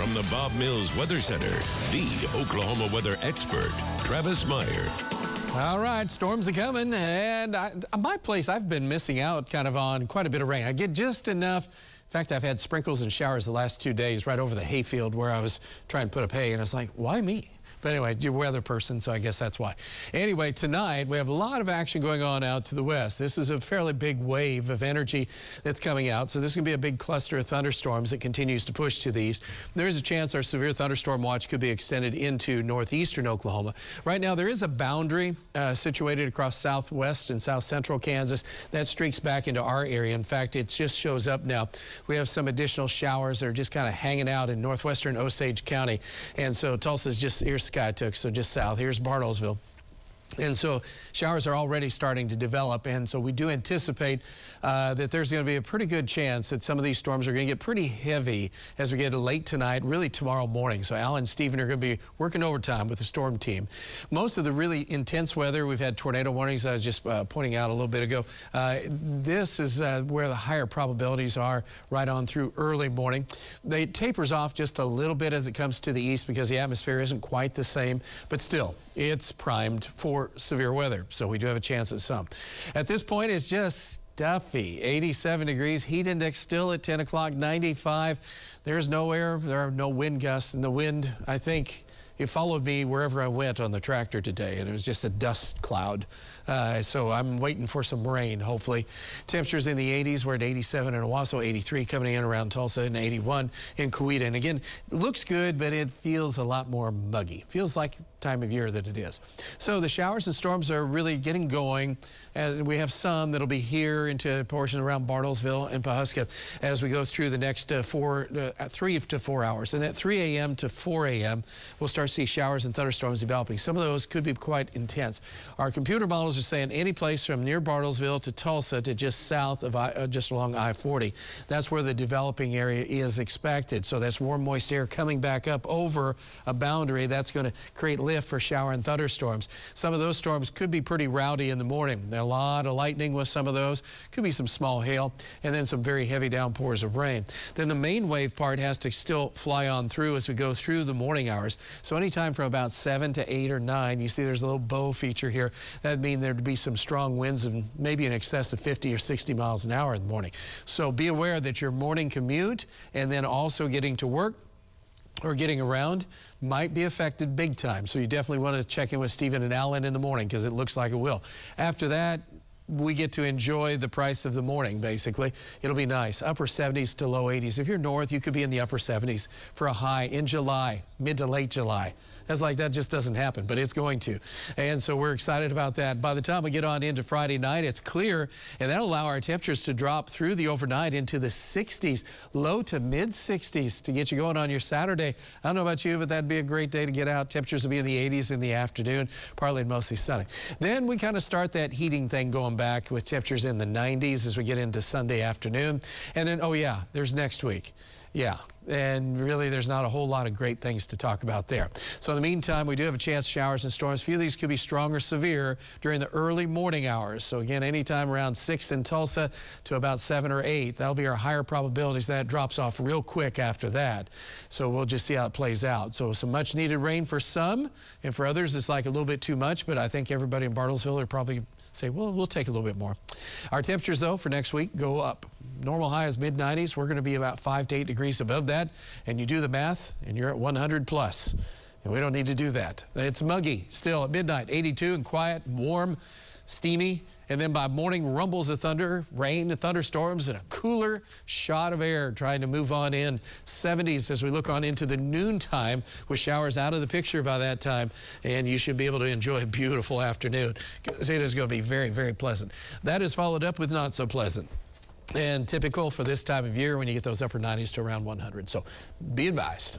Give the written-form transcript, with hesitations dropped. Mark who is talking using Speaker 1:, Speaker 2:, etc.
Speaker 1: From the Bob Mills Weather Center, the Oklahoma weather expert, Travis Meyer.
Speaker 2: All right, storms are coming, and my place, I've been missing out kind of on quite a bit of rain. I get just enough. In fact, I've had sprinkles and showers the last 2 days right over the hayfield where I was trying to put up hay, and it's like, why me? But anyway, you're a weather person, so I guess that's why. Anyway, tonight we have a lot of action going on out to the west. This is a fairly big wave of energy that's coming out, so this is going to be a big cluster of thunderstorms that continues to push to the east. There is a chance our severe thunderstorm watch could be extended into northeastern Oklahoma. Right now, there is a boundary situated across southwest and south central Kansas that streaks back into our area. In fact, it just shows up now. We have some additional showers that are just kind of hanging out in northwestern Osage County, and so Tulsa's just Skytook, so just south. Here's Bartlesville. And so showers are already starting to develop, and so we do anticipate that there's going to be a pretty good chance that some of these storms are going to get pretty heavy as we get to late tonight, really tomorrow morning. So Al and Stephen are going to be working overtime with the storm team. Most of the really intense weather, we've had tornado warnings I was just pointing out a little bit ago. This is where the higher probabilities are right on through early morning. It tapers off just a little bit as it comes to the east because the atmosphere isn't quite the same, but still, it's primed for severe weather, so we do have a chance at some. At this point, it's just stuffy. 87 degrees, heat index still at 10 o'clock, 95. There's no air, there are no wind gusts, and the wind, I think, it followed me wherever I went on the tractor today, and it was just a dust cloud. So I'm waiting for some rain, hopefully. Temperatures in the 80s. We're at 87 in Owasso, 83 coming in around Tulsa, and 81 in Coweta. And again, it looks good, but it feels a lot more muggy. Feels like time of year that it is. So the showers and storms are really getting going. We have some that'll be here into a portion around Bartlesville and Pawhuska as we go through the next 3 to 4 hours. And at 3 a.m. to 4 a.m., we'll start to see showers and thunderstorms developing. Some of those could be quite intense. Our computer models are saying any place from near Bartlesville to Tulsa to just south of just along I-40. That's where the developing area is expected. So that's warm, moist air coming back up over a boundary. That's going to create lift for shower and thunderstorms. Some of those storms could be pretty rowdy in the morning. A lot of lightning with some of those. Could be some small hail and then some very heavy downpours of rain. Then the main wave part has to still fly on through as we go through the morning hours. So anytime from about 7 to 8 or 9, you see there's a little bow feature here. That'd mean there'd be some strong winds and maybe in excess of 50 or 60 miles an hour in the morning. So be aware that your morning commute and then also getting to work or getting around might be affected big time. So you definitely want to check in with Stephen and Alan in the morning because it looks like it will. After that, we get to enjoy the price of the morning, basically. It'll be nice. Upper 70s to low 80s. If you're north, you could be in the upper 70s for a high in July, mid to late July. That's like that just doesn't happen, but it's going to. And so we're excited about that. By the time we get on into Friday night, it's clear, and that'll allow our temperatures to drop through the overnight into the 60s, low to mid 60s to get you going on your Saturday. I don't know about you, but that'd be a great day to get out. Temperatures will be in the 80s in the afternoon, partly and mostly sunny. Then we kind of start that heating thing going back with temperatures in the 90s as we get into Sunday afternoon. And then, oh yeah, there's next week. Yeah, and really there's not a whole lot of great things to talk about there. So in the meantime, we do have a chance showers and storms. A few of these could be strong or severe during the early morning hours. So again, anytime around 6 in Tulsa to about 7 or 8, that'll be our higher probabilities. That drops off real quick after that. So we'll just see how it plays out. So some much needed rain for some, and for others it's like a little bit too much, but I think everybody in Bartlesville are probably say, well, we'll take a little bit more. Our temperatures, though, for next week go up. Normal high is mid-90s. We're going to be about 5 to 8 degrees above that. And you do the math, and you're at 100 plus. And we don't need to do that. It's muggy still at midnight, 82 and quiet, and warm, steamy. And then by morning, rumbles of thunder, rain, and thunderstorms, and a cooler shot of air trying to move on in. 70s as we look on into the noontime with showers out of the picture by that time. And you should be able to enjoy a beautiful afternoon. It is going to be very, very pleasant. That is followed up with not so pleasant. And typical for this time of year when you get those upper 90s to around 100. So be advised.